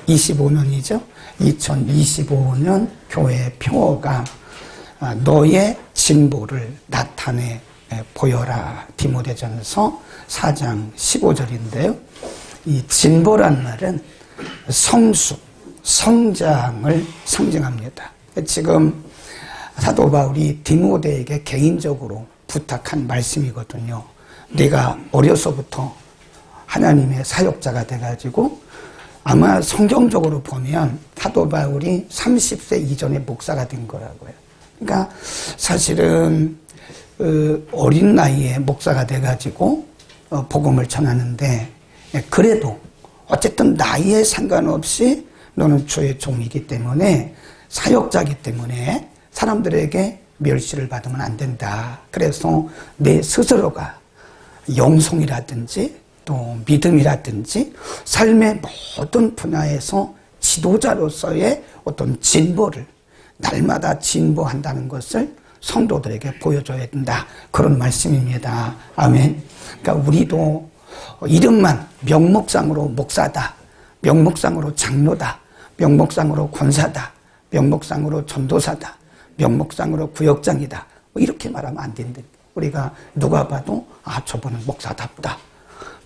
2025년이죠. 2025년 교회 표어가 너의 진보를 나타내 보여라. 디모데전서 4장 15절인데요. 이 진보란 말은 성숙, 성장을 상징합니다. 지금 사도 바울이 디모데에게 개인적으로 부탁한 말씀이거든요. 네가 어려서부터 하나님의 사역자가 돼가지고 아마 성경적으로 보면 사도 바울이 30세 이전에 목사가 된 거라고요. 그러니까 사실은 어린 나이에 목사가 돼가지고 복음을 전하는데, 그래도 어쨌든 나이에 상관없이 너는 주의 종이기 때문에, 사역자이기 때문에 사람들에게 멸시를 받으면 안 된다. 그래서 내 스스로가 영성이라든지 또 믿음이라든지 삶의 모든 분야에서 지도자로서의 어떤 진보를 날마다 진보한다는 것을 성도들에게 보여줘야 된다. 그런 말씀입니다. 아멘. 그러니까 우리도 이름만 명목상으로 목사다, 명목상으로 장로다, 명목상으로 권사다, 명목상으로 전도사다, 명목상으로 구역장이다, 이렇게 말하면 안 된다. 우리가 누가 봐도 저분은 목사답다.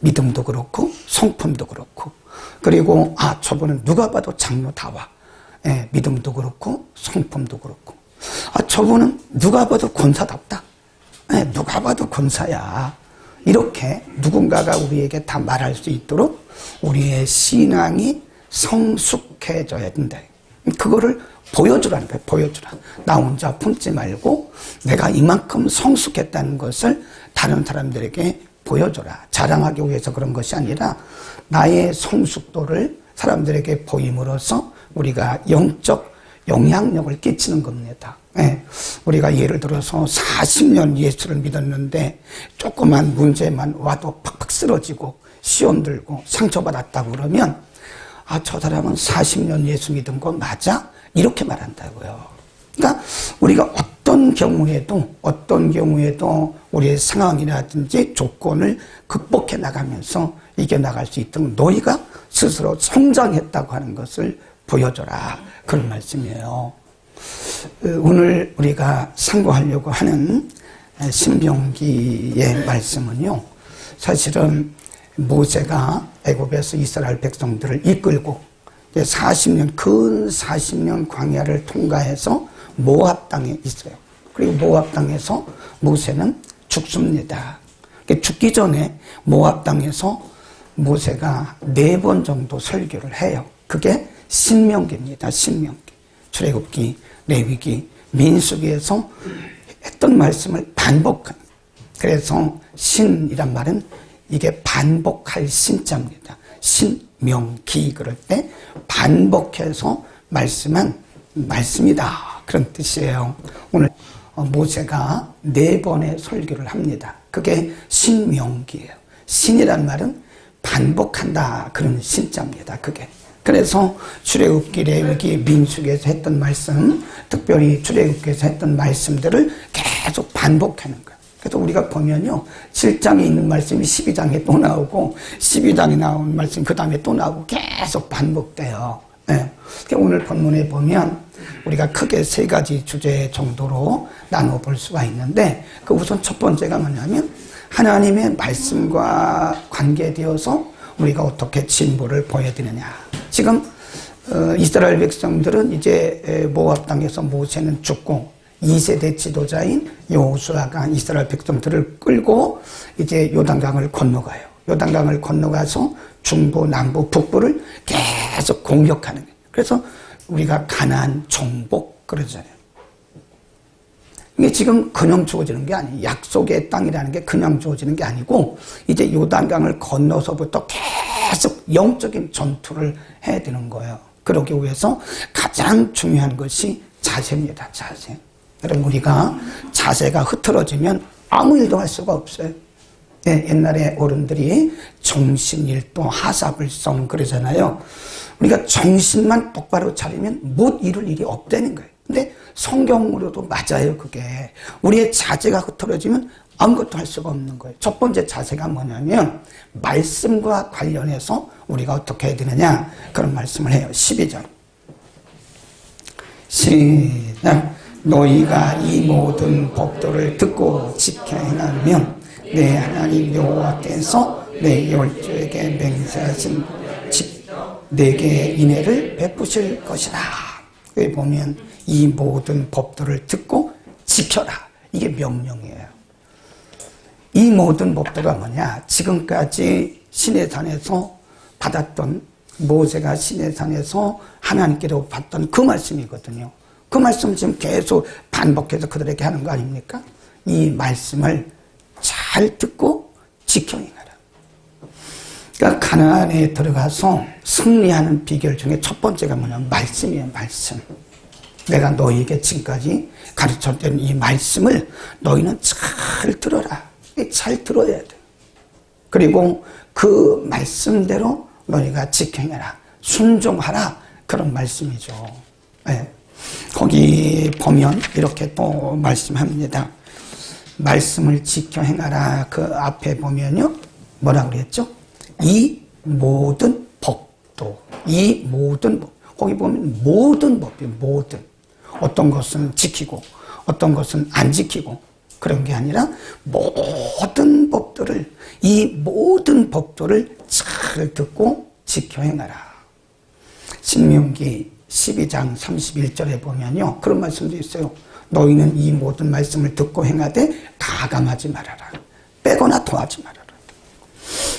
믿음도 그렇고 성품도 그렇고, 그리고 저분은 누가 봐도 장로다와 믿음도 그렇고 성품도 그렇고, 저분은 누가 봐도 권사답다. 누가 봐도 권사야. 이렇게 누군가가 우리에게 다 말할 수 있도록 우리의 신앙이 성숙해져야 된다. 그거를 보여주라는 거예요. 보여주라. 나 혼자 품지 말고 내가 이만큼 성숙했다는 것을 다른 사람들에게 보여줘라. 자랑하기 위해서 그런 것이 아니라 나의 성숙도를 사람들에게 보임으로써 우리가 영적 영향력을 끼치는 겁니다. 우리가 예를 들어서 40년 예수를 믿었는데 조그만 문제만 와도 팍팍 쓰러지고 시험 들고 상처받았다고 그러면 저 사람은 40년 예수 믿은 거 맞아? 이렇게 말한다고요. 그러니까 우리가 어떤 경우에도 우리의 상황이라든지 조건을 극복해 나가면서 이겨나갈 수 있도록 너희가 스스로 성장했다고 하는 것을 보여줘라. 그런 말씀이에요. 오늘 우리가 상고하려고 하는 신명기의 말씀은요, 사실은 모세가 애굽에서 이스라엘 백성들을 이끌고 40년, 근 40년 광야를 통과해서 모압 땅에 있어요. 그리고 모압 땅에서 모세는 죽습니다. 죽기 전에 모압 땅에서 모세가 4번 정도 설교를 해요. 그게 신명기입니다. 신명기. 출애굽기, 레위기, 민수기에서 했던 말씀을 반복하는. 그래서 신이란 말은 이게 반복할 신자입니다. 신명기, 그럴 때 반복해서 말씀한 말씀이다. 그런 뜻이에요. 오늘 모세가 4번의 설교를 합니다. 그게 신명기예요. 신이란 말은 반복한다. 그런 신자입니다. 그게. 그래서 출애굽기, 레위기, 민수기에서 했던 말씀, 특별히 출애굽기에서 했던 말씀들을 계속 반복하는 거예요. 그래서 우리가 보면요, 7장에 있는 말씀이 12장에 또 나오고 12장에 나온 말씀 그 다음에 또 나오고 계속 반복돼요. 오늘 본문에 보면 우리가 크게 3가지 주제 정도로 나눠볼 수가 있는데, 그 우선 첫 번째가 뭐냐면 하나님의 말씀과 관계되어서 우리가 어떻게 진보를 보여드리느냐. 지금 이스라엘 백성들은 이제 모압 땅에서 모세는 죽고 2세대 지도자인 여호수아가 이스라엘 백성들을 끌고 이제 요단강을 건너가요. 요단강을 건너가서 중부, 남부, 북부를 계속 공격하는 거예요. 그래서 우리가 가나안 정복 그러잖아요. 이게 지금 그냥 주어지는 게 아니에요. 약속의 땅이라는 게 그냥 주어지는 게 아니고 이제 요단강을 건너서부터 계속 영적인 전투를 해야 되는 거예요. 그러기 위해서 가장 중요한 것이 자세입니다. 자세. 여러분, 우리가 자세가 흐트러지면 아무 일도 할 수가 없어요. 옛날에 어른들이 정신일도 하사불성 그러잖아요. 우리가 정신만 똑바로 차리면 못 이룰 일이 없다는 거예요. 근데 성경으로도 맞아요. 그게 우리의 자세가 흐트러지면 아무것도 할 수가 없는 거예요. 첫 번째 자세가 뭐냐면 말씀과 관련해서 우리가 어떻게 해야 되느냐 그런 말씀을 해요. 12절 시작. 너희가 이 모든 법도를 듣고 지켜 행하면 내 하나님 여호와께서 내 열조에게 맹세하신 내게 인애를 베푸실 것이다. 여기 보면 이 모든 법도를 듣고 지켜라. 이게 명령이에요. 이 모든 법도가 뭐냐? 지금까지 시내산에서 받았던 모세가 시내산에서 하나님께로 받던 그 말씀이거든요. 그 말씀 지금 계속 반복해서 그들에게 하는 거 아닙니까? 이 말씀을 잘 듣고 지켜 행하라. 그러니까 가나안에 들어가서 승리하는 비결 중에 첫 번째가 뭐냐면 말씀이에요. 말씀. 내가 너희에게 지금까지 가르쳤던 이 말씀을 너희는 잘 들어라. 잘 들어야 돼. 그리고 그 말씀대로 너희가 지켜 행하라. 순종하라. 그런 말씀이죠. 네. 거기 보면 이렇게 또 말씀합니다. 말씀을 지켜 행하라. 그 앞에 보면요. 뭐라고 그랬죠? 이 모든 법도. 이 모든 법. 거기 보면 모든 법이에요. 모든. 어떤 것은 지키고 어떤 것은 안 지키고 그런 게 아니라 모든 법도를 이 모든 법도를 잘 듣고 지켜 행하라. 신명기 12장 31절에 보면요. 그런 말씀도 있어요. 너희는 이 모든 말씀을 듣고 행하되 가감하지 말아라. 빼거나 더하지 말아라.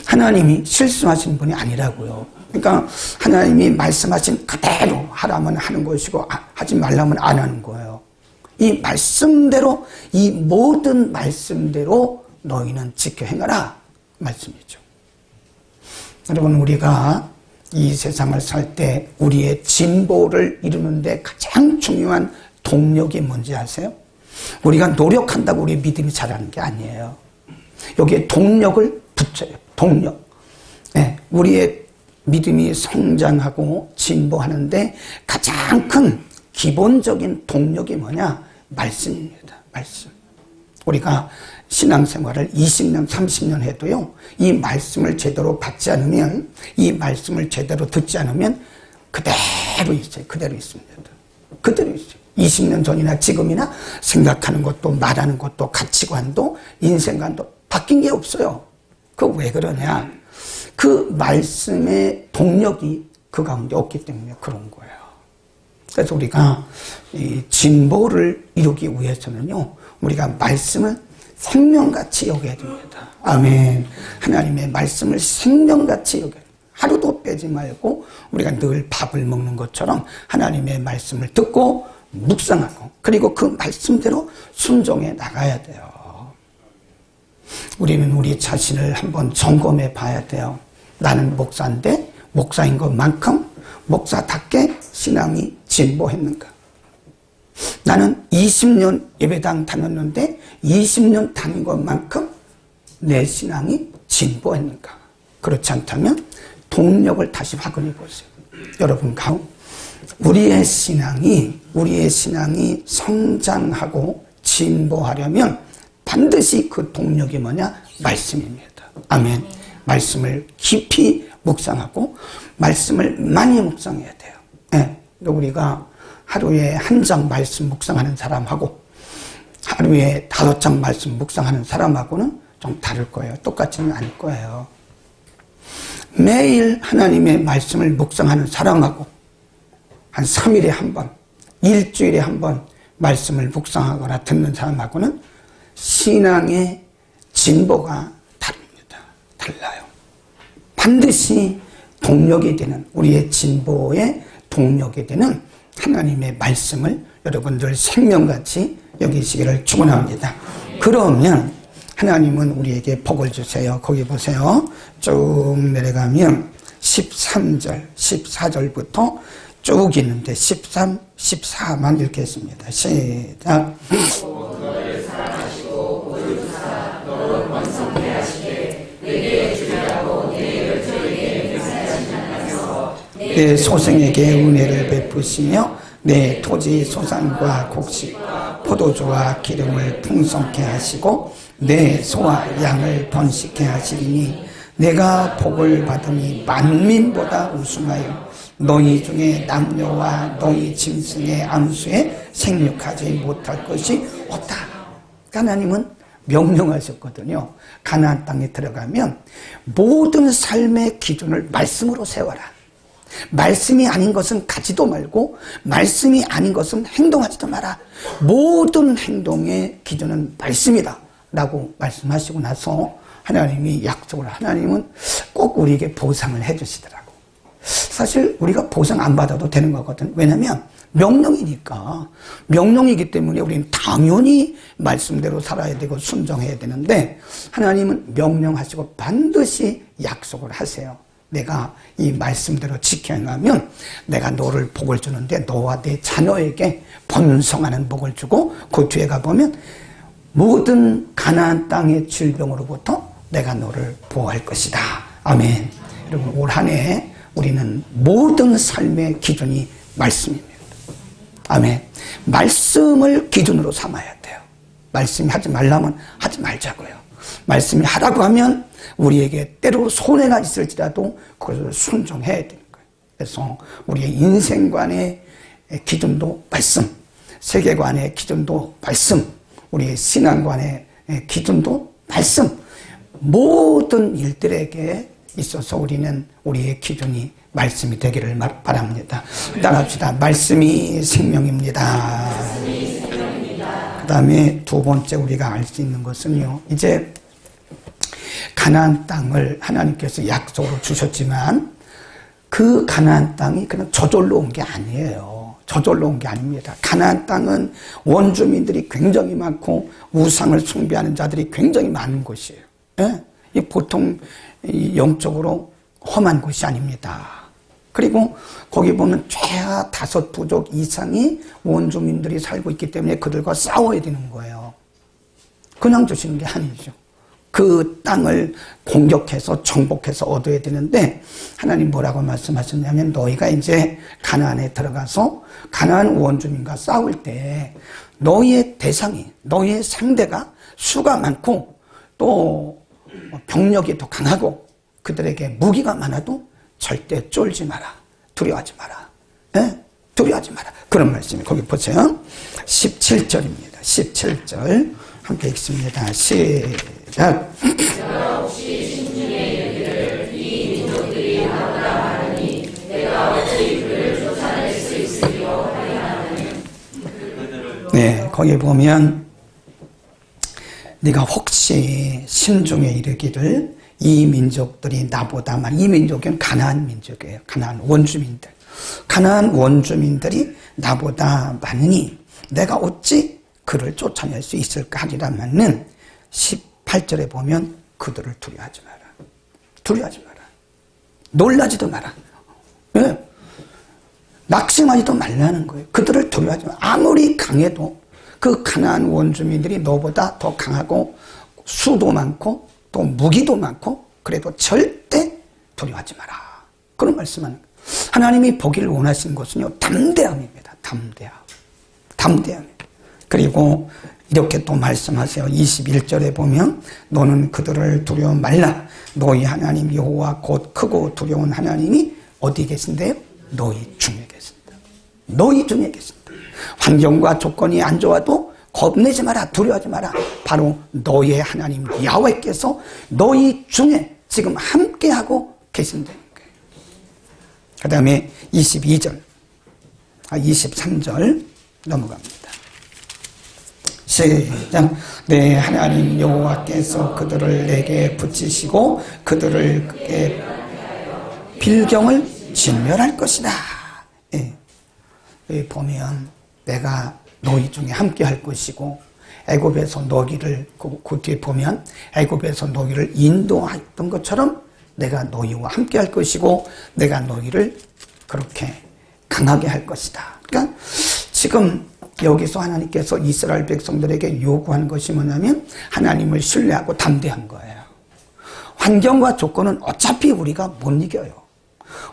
하나님이 실수하신 분이 아니라고요. 그러니까 하나님이 말씀하신 그대로 하라면 하는 것이고 하지 말라면 안 하는 거예요. 이 말씀대로 이 모든 말씀대로 너희는 지켜 행하라 말씀이죠. 여러분 우리가 이 세상을 살 때 우리의 진보를 이루는데 가장 중요한 동력이 뭔지 아세요? 우리가 노력한다고 우리 믿음이 자라는 게 아니에요. 여기에 동력을 붙여요. 동력. 네, 우리의 믿음이 성장하고 진보하는데 가장 큰 기본적인 동력이 뭐냐? 말씀입니다. 말씀. 우리가 신앙생활을 20년, 30년 해도요, 이 말씀을 제대로 받지 않으면, 이 말씀을 제대로 듣지 않으면 그대로 있어요. 그대로 있습니다. 그대로 있어요. 20년 전이나 지금이나 생각하는 것도 말하는 것도 가치관도 인생관도 바뀐 게 없어요. 그거 왜 그러냐? 그 말씀의 동력이 그 가운데 없기 때문에 그런 거예요. 그래서 우리가 이 진보를 이루기 위해서는요, 우리가 말씀을 생명같이 여겨야 됩니다. 아멘. 하나님의 말씀을 생명같이 여겨야 됩니다. 하루도 빼지 말고 우리가 늘 밥을 먹는 것처럼 하나님의 말씀을 듣고 묵상하고 그리고 그 말씀대로 순종해 나가야 돼요. 우리는 우리 자신을 한번 점검해 봐야 돼요. 나는 목사인데 목사인 것만큼 목사답게 신앙이 진보했는가? 나는 20년 예배당 다녔는데 20년 다닌 것만큼 내 신앙이 진보했는가? 그렇지 않다면 동력을 다시 확인해 보세요. 여러분 가운데 우리의 신앙이 성장하고 진보하려면 반드시 그 동력이 뭐냐? 말씀입니다. 아멘. 말씀을 깊이 묵상하고 말씀을 많이 묵상해야 돼요. 네. 우리가 하루에 한 장 말씀 묵상하는 사람하고 하루에 5장 말씀 묵상하는 사람하고는 좀 다를 거예요. 똑같지는 않을 거예요. 매일 하나님의 말씀을 묵상하는 사람하고 한 3일에 한 번, 일주일에 한 번 말씀을 묵상하거나 듣는 사람하고는 신앙의 진보가 다릅니다. 달라요. 반드시 동력이 되는 우리의 진보의 동력이 되는 하나님의 말씀을 여러분들 생명같이 여기시기를 축원합니다. 그러면 하나님은 우리에게 복을 주세요. 거기 보세요. 쭉 내려가면 13절, 14절부터 쭉 있는데 13, 14만 읽겠습니다. 시작. 내 소생에게 은혜를 베푸시며 내 토지 소산과 곡식 포도주와 기름을 풍성케 하시고 내 소와 양을 번식케 하시리니 내가 복을 받으니 만민보다 우승하여 너희 중에 남녀와 너희 짐승의 암수에 생육하지 못할 것이 없다. 하나님은 명령하셨거든요. 가나안 땅에 들어가면 모든 삶의 기준을 말씀으로 세워라. 말씀이 아닌 것은 가지도 말고 말씀이 아닌 것은 행동하지도 마라. 모든 행동의 기준은 말씀이다 라고 말씀하시고 나서 하나님이 약속을, 하나님은 꼭 우리에게 보상을 해주시더라고. 사실 우리가 보상 안 받아도 되는 거거든. 왜냐면 명령이니까. 명령이기 때문에 우리는 당연히 말씀대로 살아야 되고 순종해야 되는데, 하나님은 명령하시고 반드시 약속을 하세요. 내가 이 말씀대로 지켜 행하면 내가 너를 복을 주는데 너와 내 자녀에게 번성하는 복을 주고, 그 뒤에 가보면 모든 가나안 땅의 질병으로부터 내가 너를 보호할 것이다. 아멘. 여러분, 올 한 해 우리는 모든 삶의 기준이 말씀입니다. 아멘. 말씀을 기준으로 삼아야 돼요. 말씀이 하지 말라면 하지 말자고요. 말씀이 하라고 하면 우리에게 때로 손해가 있을지라도 그것을 순종해야 되는 거예요. 그래서 우리의 인생관의 기준도 말씀, 세계관의 기준도 말씀, 우리의 신앙관의 기준도 말씀, 모든 일들에게 있어서 우리는 우리의 기준이 말씀이 되기를 바랍니다. 따라합시다. 말씀이 생명입니다. 그 다음에 두 번째 우리가 알 수 있는 것은요, 이제 가나안 땅을 하나님께서 약속으로 주셨지만 그 가나안 땅이 그냥 저절로 온 게 아니에요. 저절로 온 게 아닙니다. 가나안 땅은 원주민들이 굉장히 많고 우상을 숭배하는 자들이 굉장히 많은 곳이에요. 예? 이 보통 영적으로 험한 곳이 아닙니다. 그리고 거기 보면 최하 5부족 이상이 원주민들이 살고 있기 때문에 그들과 싸워야 되는 거예요. 그냥 주시는 게 아니죠. 그 땅을 공격해서 정복해서 얻어야 되는데, 하나님 뭐라고 말씀하셨냐면, 너희가 이제 가나안에 들어가서 가나안 원주민과 싸울 때 너희의 대상이, 너희의 상대가 수가 많고 또 병력이 더 강하고 그들에게 무기가 많아도 절대 쫄지 마라. 두려워하지 마라. 네? 두려워하지 마라. 그런 말씀이 거기 보세요. 17절입니다. 17절 함께 읽습니다. 시작. 내가 혹시 심중에 이르기를 이 민족들이 나보다 많으니 내가 어찌 그를 쫓아낼 수 있으리요 하리하나니. 네, 거기 보면 네가 혹시 심중에 이르기를 이 민족들이 나보다 많이, 이 민족은 가나안 민족이에요. 가나안 원주민들. 가나안 원주민들이 나보다 많으니 내가 어찌 그를 쫓아낼 수 있을까 하리라면은 18절에 보면 그들을 두려워하지 마라. 두려워하지 마라. 놀라지도 마라. 네. 낙심하지도 말라는 거예요. 그들을 두려워하지 마라. 아무리 강해도 그 가나안 원주민들이 너보다 더 강하고 수도 많고 또 무기도 많고 그래도 절대 두려워하지 마라. 그런 말씀하는 거예요. 하나님이 보기를 원하시는 것은요, 담대함입니다. 담대함. 그리고 이렇게 또 말씀하세요. 21절에 보면 너는 그들을 두려워 말라. 너희 하나님 여호와 곧 크고 두려운 하나님이 어디 계신데요? 너희 중에 계신다. 너희 중에 계신다. 환경과 조건이 안 좋아도 겁내지 마라. 두려워하지 마라. 바로 너희의 하나님 야훼께서 너희 중에 지금 함께하고 계신다는 거예요. 그 다음에 23절 넘어갑니다. 시작. 내 하나님 여호와께서 그들을 내게 붙이시고 그들을 빌경을 진멸할 것이다. 예. 여기 보면 내가 너희 중에 함께 할 것이고, 애굽에서 너희를 그 뒤에 보면 애굽에서 너희를 인도했던 것처럼 내가 너희와 함께 할 것이고 내가 너희를 그렇게 강하게 할 것이다. 그러니까 지금 여기서 하나님께서 이스라엘 백성들에게 요구하는 것이 뭐냐면 하나님을 신뢰하고 담대한 거예요. 환경과 조건은 어차피 우리가 못 이겨요.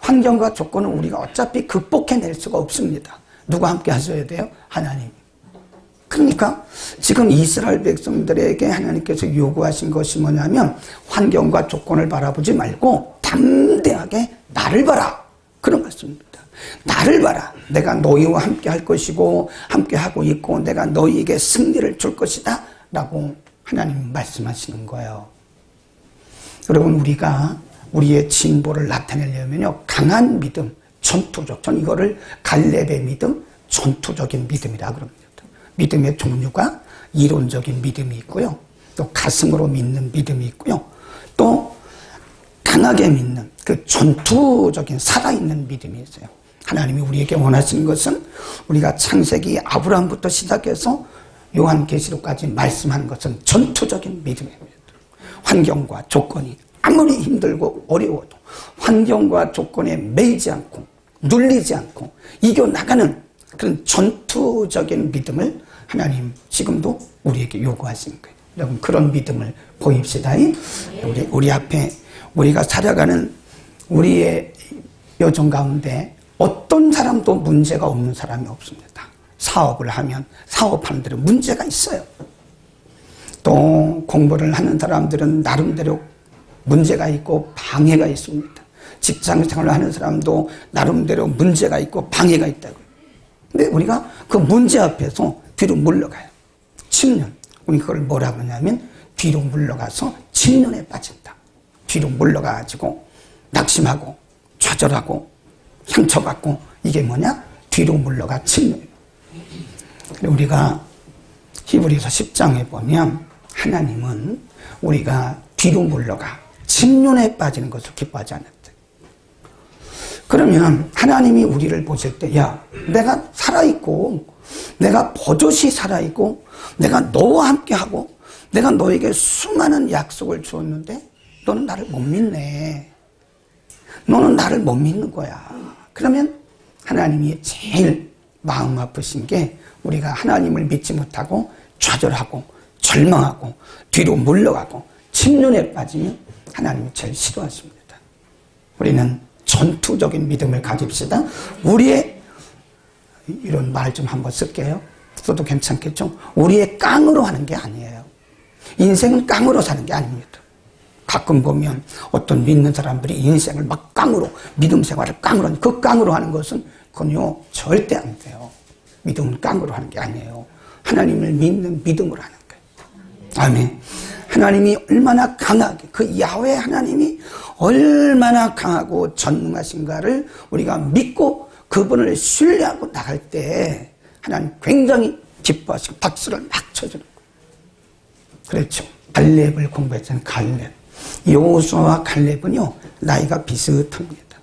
환경과 조건은 우리가 어차피 극복해낼 수가 없습니다. 누가 함께 하셔야 돼요? 하나님. 그러니까 지금 이스라엘 백성들에게 하나님께서 요구하신 것이 뭐냐면 환경과 조건을 바라보지 말고 담대하게 나를 봐라. 그런 말씀입니다. 나를 봐라. 내가 너희와 함께 할 것이고 함께 하고 있고 내가 너희에게 승리를 줄 것이다 라고 하나님 말씀하시는 거예요. 여러분, 우리가 우리의 진보를 나타내려면요, 강한 믿음, 전투적, 전 이거를 갈렙의 믿음, 전투적인 믿음이라 그럽니다. 믿음의 종류가 이론적인 믿음이 있고요, 또 가슴으로 믿는 믿음이 있고요, 또 강하게 믿는 그 전투적인 살아있는 믿음이 있어요. 하나님이 우리에게 원하시는 것은 우리가 창세기 아브라함부터 시작해서 요한계시록까지 말씀하는 것은 전투적인 믿음입니다. 환경과 조건이 아무리 힘들고 어려워도 환경과 조건에 매이지 않고 눌리지 않고 이겨나가는 그런 전투적인 믿음을 하나님 지금도 우리에게 요구하시는 거예요. 여러분, 그런 믿음을 보입시다. 우리 앞에 우리가 살아가는 우리의 여정 가운데 어떤 사람도 문제가 없는 사람이 없습니다. 사업을 하면 사업하는 데는 문제가 있어요. 또 공부를 하는 사람들은 나름대로 문제가 있고 방해가 있습니다. 직장생활을 하는 사람도 나름대로 문제가 있고 방해가 있다고요. 근데 우리가 그 문제 앞에서 뒤로 물러가요. 침륜. 우리 그걸 뭐라 그러냐면 뒤로 물러가서 침륜에 빠진다. 뒤로 물러가가지고 낙심하고 좌절하고 상처받고, 이게 뭐냐? 뒤로 물러가 침륜. 우리가 히브리서 10장에 보면 하나님은 우리가 뒤로 물러가 침륜에 빠지는 것을 기뻐하지 않았대. 그러면 하나님이 우리를 보실 때, 야, 내가 살아있고 내가 버젓이 살아있고 내가 너와 함께하고 내가 너에게 수많은 약속을 주었는데 너는 나를 못 믿네. 너는 나를 못 믿는 거야. 그러면 하나님이 제일 마음 아프신 게 우리가 하나님을 믿지 못하고 좌절하고 절망하고 뒤로 물러가고 침륜에 빠지면 하나님이 제일 싫어하십니다. 우리는 전투적인 믿음을 가집시다. 우리의, 이런 말 좀 한번 쓸게요. 써도 괜찮겠죠? 우리의 깡으로 하는 게 아니에요. 인생은 깡으로 사는 게 아닙니다. 가끔 보면 어떤 믿는 사람들이 인생을 막 깡으로, 믿음 생활을 깡으로 하는, 그 깡으로 하는 것은 그건요 절대 안 돼요. 믿음은 깡으로 하는 게 아니에요. 하나님을 믿는 믿음으로 하는 거예요. 아멘. 하나님이 얼마나 강하게, 그 야훼 하나님이 얼마나 강하고 전능하신가를 우리가 믿고 그분을 신뢰하고 나갈 때 하나님 굉장히 기뻐하시고 박수를 막 쳐주는 거예요. 그렇죠. 갈렙을 공부했잖아요. 갈렙. 여호수아와 갈렙은요 나이가 비슷합니다.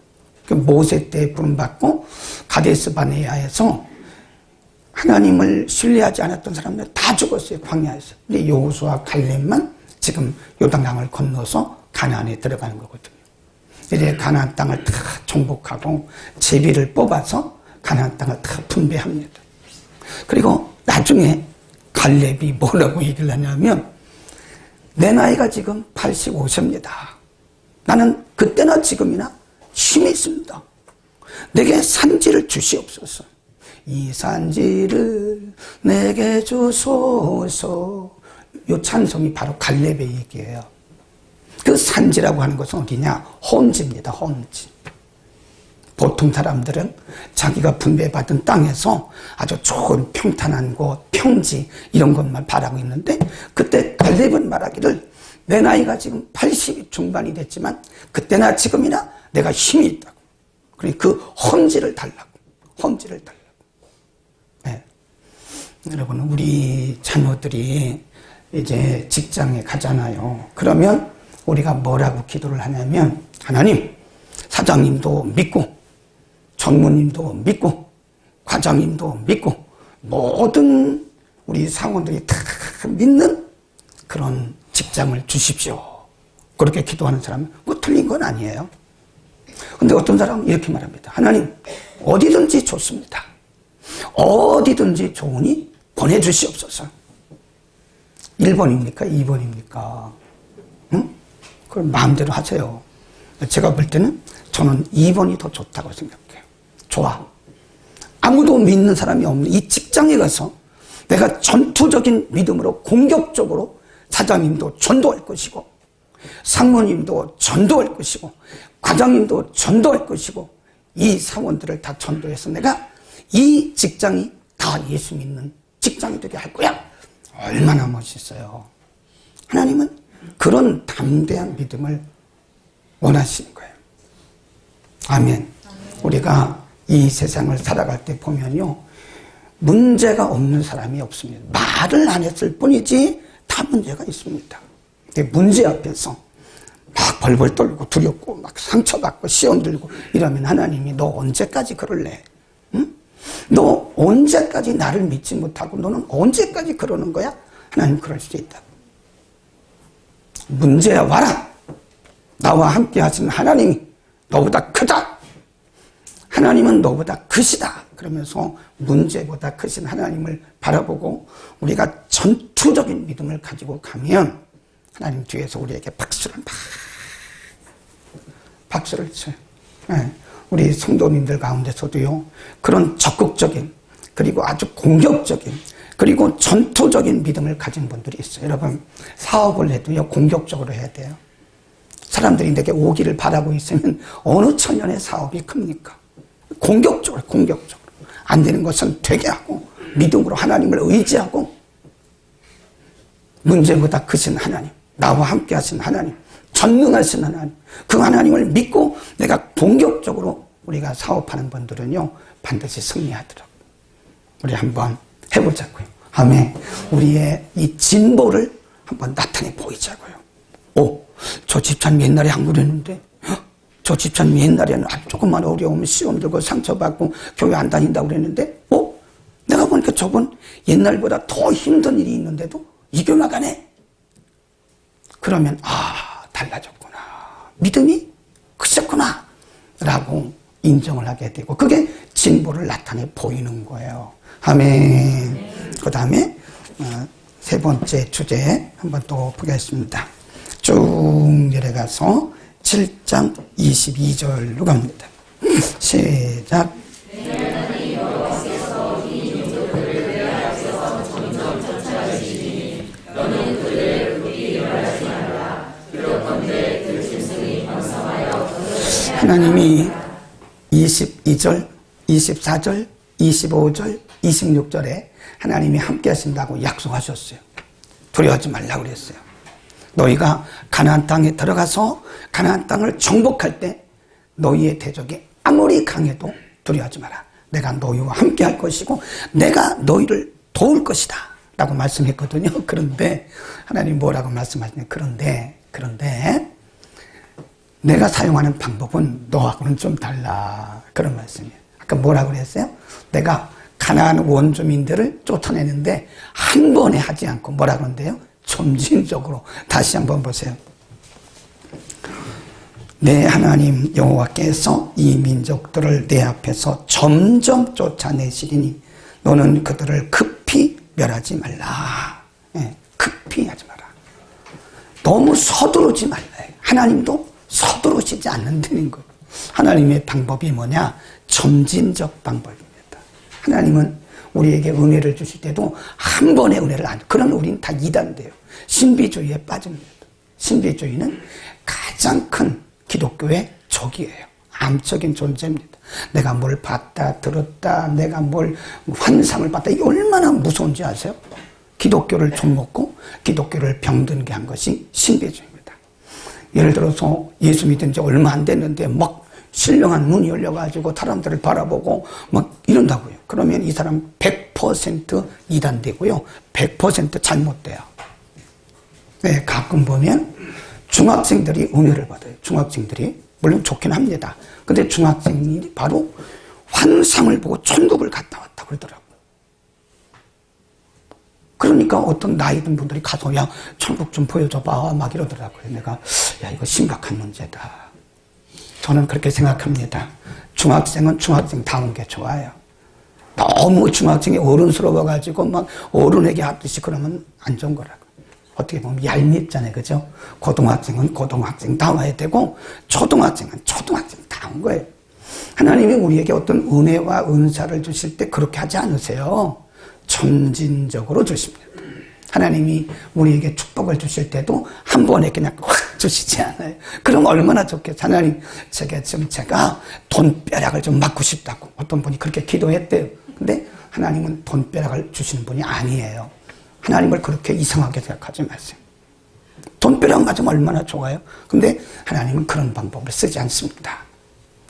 모세 때 부름받고 가데스 바네아에서 하나님을 신뢰하지 않았던 사람들 다 죽었어요. 광야에서. 근데 여호수아와 갈렙만 지금 요단강을 건너서 가나안에 들어가는 거거든요. 이제 가나안 땅을 다 정복하고 제비를 뽑아서 가나안 땅을 다 분배합니다. 그리고 나중에 갈렙이 뭐라고 얘기를 하냐면, 내 나이가 지금 85세입니다. 나는 그때나 지금이나 힘이 있습니다. 내게 산지를 주시옵소서. 이 산지를 내게 주소서. 이 찬송이 바로 갈렙의 얘기예요. 그 산지라고 하는 것은 어디냐? 혼지입니다. 혼지. 보통 사람들은 자기가 분배받은 땅에서 아주 좋은 평탄한 곳, 평지 이런 것만 바라고 있는데, 그때 갈렙은 말하기를 내 나이가 지금 80 중반이 됐지만 그때나 지금이나 내가 힘이 있다고. 그러니 그 혼지를 달라고. 혼지를 달라고. 네. 여러분, 우리 자녀들이 이제 직장에 가잖아요. 그러면 우리가 뭐라고 기도를 하냐면, 하나님, 사장님도 믿고 전무님도 믿고 과장님도 믿고 모든 우리 사원들이 다 믿는 그런 직장을 주십시오. 그렇게 기도하는 사람은 뭐 틀린 건 아니에요. 근데 어떤 사람은 이렇게 말합니다. 하나님, 어디든지 좋습니다. 어디든지 좋으니 보내주시옵소서. 1번입니까? 2번입니까? 응? 그걸 마음대로 하세요. 제가 볼 때는 저는 2번이 더 좋다고 생각해요. 좋아. 아무도 믿는 사람이 없는 이 직장에 가서 내가 전투적인 믿음으로 공격적으로 사장님도 전도할 것이고 상무님도 전도할 것이고 과장님도 전도할 것이고 이 사원들을 다 전도해서 내가 이 직장이 다 예수 믿는 직장이 되게 할 거야. 얼마나 멋있어요. 하나님은 그런 담대한 믿음을 원하시는 거예요. 아멘. 우리가 이 세상을 살아갈 때 보면요, 문제가 없는 사람이 없습니다. 말을 안 했을 뿐이지 다 문제가 있습니다. 근데 문제 앞에서 막 벌벌 떨고 두렵고 막 상처받고 시험 들고 이러면 하나님이 너 언제까지 그럴래? 응? 너 언제까지 나를 믿지 못하고 너는 언제까지 그러는 거야? 하나님 그럴 수 있다. 문제야 와라. 나와 함께 하신 하나님이 너보다 크다. 하나님은 너보다 크시다. 그러면서 문제보다 크신 하나님을 바라보고 우리가 전투적인 믿음을 가지고 가면 하나님 뒤에서 우리에게 박수를 쳐요. 네. 우리 성도님들 가운데서도요, 그런 적극적인, 그리고 아주 공격적인, 그리고 전투적인 믿음을 가진 분들이 있어요. 여러분, 사업을 해도요, 공격적으로 해야 돼요. 사람들이 내게 오기를 바라고 있으면 어느 천년의 사업이 큽니까? 공격적으로. 안 되는 것은 되게 하고, 믿음으로 하나님을 의지하고, 문제보다 크신 하나님, 나와 함께 하신 하나님, 전능하신 하나님, 그 하나님을 믿고 내가 공격적으로 우리가 사업하는 분들은요, 반드시 승리하더라고요. 우리 한번 해보자고요. 아멘. 우리의 이 진보를 한번 나타내 보이자고요. 오, 저 집사님 옛날에 안 그랬는데, 저 집사님 옛날에는 아주 조금만 어려우면 시험 들고 상처받고 교회 안 다닌다고 그랬는데, 내가 보니까 저분 옛날보다 더 힘든 일이 있는데도 이겨나가네. 그러면 달라졌구나. 믿음이 크셨구나. 라고 인정을 하게 되고 그게 진보를 나타내 보이는 거예요. 아멘. 그 다음에 세 번째 주제 한번 또 보겠습니다. 쭉 내려가서 7장 22절로 갑니다. 시작. 하나님이 22절, 24절, 25절, 26절에 하나님이 함께 하신다고 약속하셨어요. 두려워하지 말라고 그랬어요. 너희가 가나안 땅에 들어가서 가나안 땅을 정복할 때 너희의 대적이 아무리 강해도 두려워하지 마라. 내가 너희와 함께 할 것이고 내가 너희를 도울 것이다 라고 말씀했거든요. 그런데 하나님 뭐라고 말씀하시냐. 그런데 내가 사용하는 방법은 너하고는 좀 달라. 그런 말씀이에요. 아까 뭐라고 그랬어요? 내가 가나안 원주민들을 쫓아내는데 한 번에 하지 않고 뭐라 그러는데요? 점진적으로. 다시 한번 보세요. 내 하나님 여호와께서 이 민족들을 내 앞에서 점점 쫓아내시리니 너는 그들을 급히 멸하지 말라. 급히 하지 마라. 너무 서두르지 말라. 하나님도 서두르시지 않는다는 거예요. 하나님의 방법이 뭐냐? 점진적 방법입니다. 하나님은 우리에게 은혜를 주실 때도 한 번에 은혜를 안, 그러면 우리는 다 이단돼요. 신비주의에 빠집니다. 신비주의는 가장 큰 기독교의 적이에요. 암적인 존재입니다. 내가 뭘 봤다, 들었다, 내가 뭘 환상을 봤다, 이게 얼마나 무서운지 아세요? 기독교를 좀먹고 기독교를 병들게 한 것이 신비주의입니다. 예를 들어서 예수 믿은 지 얼마 안 됐는데 막 신령한 문이 열려가지고 사람들을 바라보고 막 이런다고요. 그러면 이 사람 100% 이단되고요. 100% 잘못돼요. 네, 가끔 보면 중학생들이 은혜를 받아요. 중학생들이. 물론 좋긴 합니다. 근데 중학생이 바로 환상을 보고 천국을 갔다 왔다 그러더라고요. 그러니까 어떤 나이 든 분들이 가서 야 천국 좀 보여줘봐 막 이러더라고요. 내가 야 이거 심각한 문제다. 저는 그렇게 생각합니다. 중학생은 중학생다운 게 좋아요. 너무 중학생이 어른스러워가지고 막 어른에게 하듯이 그러면 안 좋은 거라고. 어떻게 보면 얄밉잖아요. 그죠? 고등학생은 고등학생 다워야 되고 초등학생은 초등학생 다운 거예요. 하나님이 우리에게 어떤 은혜와 은사를 주실 때 그렇게 하지 않으세요. 점진적으로 주십니다. 하나님이 우리에게 축복을 주실 때도 한 번에 그냥 확 주시지 않아요. 그럼 얼마나 좋겠어요. 하나님, 제가 돈벼락을 좀 맞고 싶다고 어떤 분이 그렇게 기도했대요. 근데 하나님은 돈벼락을 주시는 분이 아니에요. 하나님을 그렇게 이상하게 생각하지 마세요. 돈벼락 맞으면 얼마나 좋아요. 근데 하나님은 그런 방법을 쓰지 않습니다.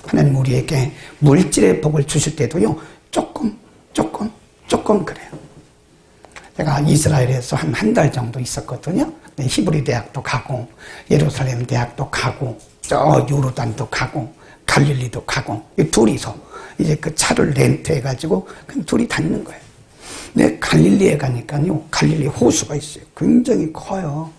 하나님 우리에게 물질의 복을 주실 때도요, 조금 그래요. 제가 이스라엘에서 한 달 정도 있었거든요. 히브리 대학도 가고, 예루살렘 대학도 가고, 저 요르단도 가고, 갈릴리도 가고, 이 둘이서 이제 그 차를 렌트해가지고 그냥 둘이 다니는 거예요. 근데 갈릴리에 가니까요, 갈릴리 호수가 있어요. 굉장히 커요.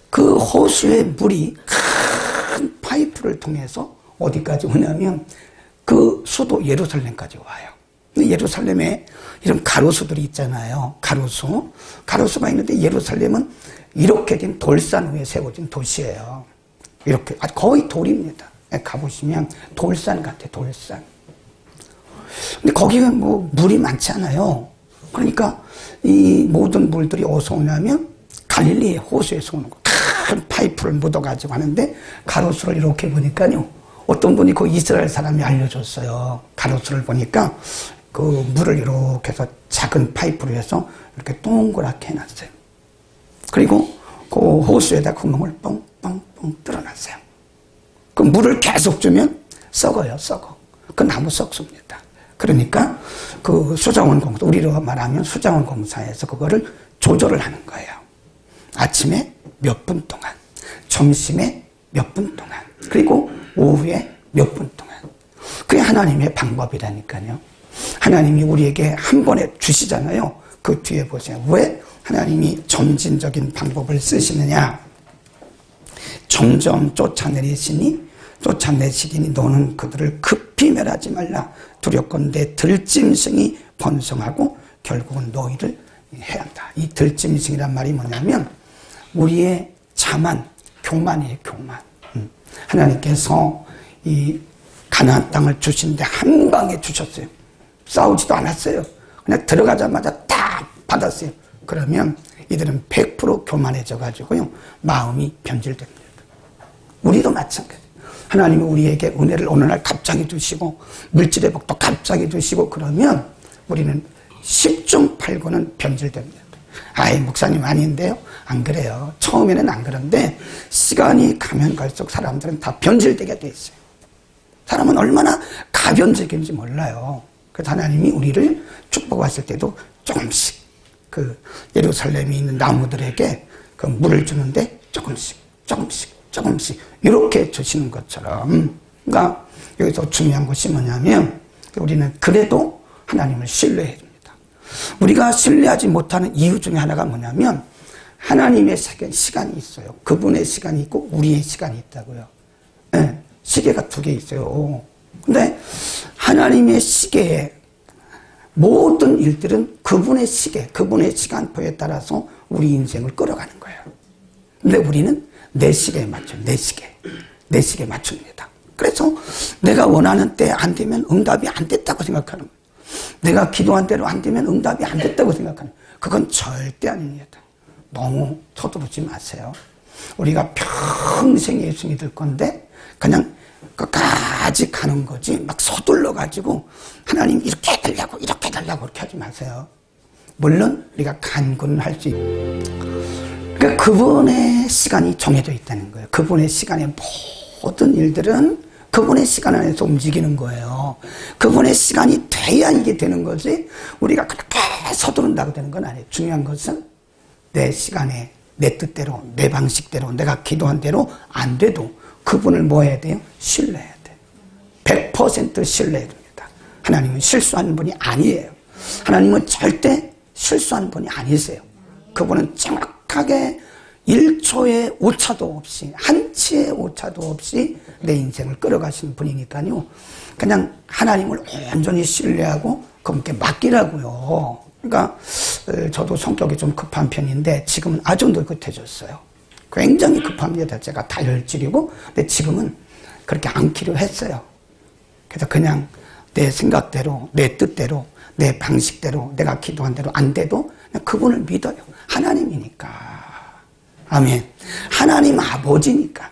그 호수의 물이 큰 파이프를 통해서 어디까지 오냐면 그 수도 예루살렘까지 와요. 예루살렘에 이런 가로수들이 있잖아요. 가로수가 있는데 예루살렘은 이렇게 된 돌산 위에 세워진 도시예요. 이렇게 거의 돌입니다. 가보시면 돌산 같아, 돌산. 근데 거기는 뭐 물이 많지 않아요. 그러니까 이 모든 물들이 어디서 오냐면 갈릴리 호수에서 오는 거. 큰 파이프를 묻어가지고 하는데 가로수를 이렇게 보니까요, 어떤 분이 그 이스라엘 사람이 알려줬어요. 가로수를 보니까 그 물을 이렇게 해서 작은 파이프로 해서 이렇게 동그랗게 해놨어요. 그리고 그 호수에다 구멍을 뻥뻥뻥 뚫어놨어요. 그 물을 계속 주면 썩어요, 썩어. 그 나무 썩습니다. 그러니까 그 수자원 공사, 우리로 말하면 수자원 공사에서 그거를 조절을 하는 거예요. 아침에 몇 분 동안, 점심에 몇 분 동안, 그리고 오후에 몇 분 동안. 그게 하나님의 방법이라니까요. 하나님이 우리에게 한 번에 주시잖아요. 그 뒤에 보세요. 왜 하나님이 점진적인 방법을 쓰시느냐. 점점 쫓아내시니 너는 그들을 급히 멸하지 말라. 두렵건대 들짐승이 번성하고 결국은 너희를 해야 한다. 이 들짐승이란 말이 뭐냐면 우리의 자만, 교만이에요, 교만. 하나님께서 이 가나안 땅을 주시는데 한 방에 주셨어요. 싸우지도 않았어요. 그냥 들어가자마자 다 받았어요. 그러면 이들은 100% 교만해져 가지고요, 마음이 변질됩니다. 우리도 마찬가지. 하나님이 우리에게 은혜를 어느 날 갑자기 주시고 물질의 복도 갑자기 주시고 그러면 우리는 10중 8구는 변질됩니다. 아이, 목사님 아닌데요? 안 그래요. 처음에는 안 그런데 시간이 가면 갈수록 사람들은 다 변질되게 돼 있어요. 사람은 얼마나 가변적인지 몰라요. 그래서 하나님이 우리를 축복하실 때도 조금씩 그 예루살렘에 있는 나무들에게 그 물을 주는데 조금씩 이렇게 주시는 것처럼. 그러니까 여기서 중요한 것이 뭐냐면 우리는 그래도 하나님을 신뢰해야 됩니다. 우리가 신뢰하지 못하는 이유 중에 하나가 뭐냐면 하나님의 시간이 있어요. 그분의 시간이 있고 우리의 시간이 있다고요. 네, 시계가 2개 있어요. 근데 하나님의 시계에 모든 일들은 그분의 시계, 그분의 시간표에 따라서 우리 인생을 끌어가는 거예요. 근데 우리는 내 시계에 맞춰요. 내 시계에 맞춥니다. 그래서 내가 원하는 때 안 되면 응답이 안 됐다고 생각하는 거예요. 내가 기도한 대로 안 되면 응답이 안 됐다고 생각하는 거예요. 그건 절대 아닙니다. 너무 서두르지 마세요. 우리가 평생 예수 믿을 건데 그냥 끝까지 가는 거지 막 서둘러 가지고 하나님 이렇게 해달라고 그렇게 하지 마세요. 물론 우리가 간구할 수 있고, 그러니까 그분의 시간이 정해져 있다는 거예요. 그분의 시간에 모든 일들은 그분의 시간 안에서 움직이는 거예요. 그분의 시간이 돼야 이게 되는 거지 우리가 그렇게 서두른다고 되는 건 아니에요. 중요한 것은 내 시간에 내 뜻대로 내 방식대로 내가 기도한 대로 안 돼도 그분을 뭐 해야 돼요? 신뢰해야 돼요. 100% 신뢰해야 됩니다. 하나님은 실수하는 분이 아니에요. 하나님은 절대 실수하는 분이 아니세요. 그분은 정확하게 1초의 오차도 없이 한치의 오차도 없이 내 인생을 끌어가시는 분이니까요. 그냥 하나님을 온전히 신뢰하고 그분께 맡기라고요. 그러니까 저도 성격이 좀 급한 편인데 지금은 아주 느긋해졌어요. 굉장히 급합니다. 제가 다혈질이고 근데 지금은 그렇게 않기로 했어요. 그래서 그냥 내 생각대로, 내 뜻대로, 내 방식대로, 내가 기도한 대로 안 돼도 그냥 그분을 믿어요. 하나님이니까. 아멘. 하나님 아버지니까.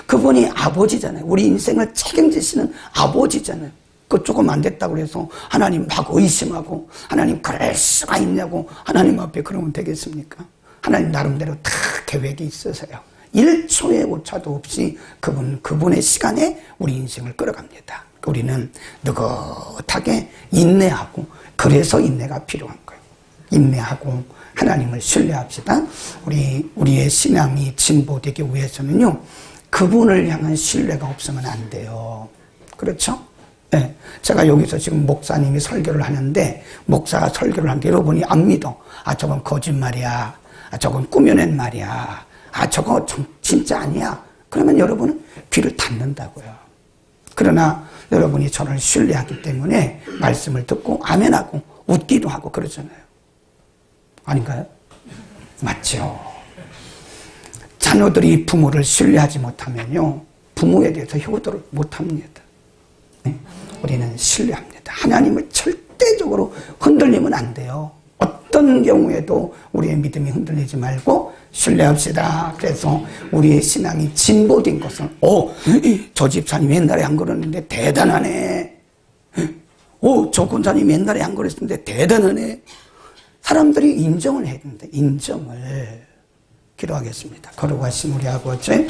그분이 아버지잖아요. 우리 인생을 책임지시는 아버지잖아요. 그 조금 안 됐다고 그래서 하나님 막 의심하고 하나님 그럴 수가 있냐고 하나님 앞에 그러면 되겠습니까? 하나님 나름대로 다 계획이 있으세요. 1초의 오차도 없이 그분의 시간에 우리 인생을 끌어갑니다. 우리는 느긋하게 인내하고, 그래서 인내가 필요한 거예요. 인내하고 하나님을 신뢰합시다. 우리의 신앙이 진보되기 위해서는요, 그분을 향한 신뢰가 없으면 안 돼요. 그렇죠? 네. 제가 여기서 지금 목사님이 설교를 하는데, 목사가 설교를 하는데 여러분이 안 믿어. 아, 저건 거짓말이야. 아, 저건 꾸며낸 말이야. 아, 저거 진짜 아니야. 그러면 여러분은 귀를 닫는다고요. 그러나 여러분이 저를 신뢰하기 때문에 말씀을 듣고 아멘하고 웃기도 하고 그러잖아요. 아닌가요? 맞죠? 자녀들이 부모를 신뢰하지 못하면요, 부모에 대해서 효도를 못합니다. 네? 우리는 신뢰합니다. 하나님을 절대적으로 흔들리면 안 돼요. 어떤 경우에도 우리의 믿음이 흔들리지 말고 신뢰합시다. 그래서 우리의 신앙이 진보된 것은, 저 집사님 옛날에 안 그러는데 대단하네. 저 권사님 옛날에 안 그랬는데 대단하네. 사람들이 인정을 해야 됩니다. 인정을. 기도하겠습니다. 거룩하신 우리 아버지,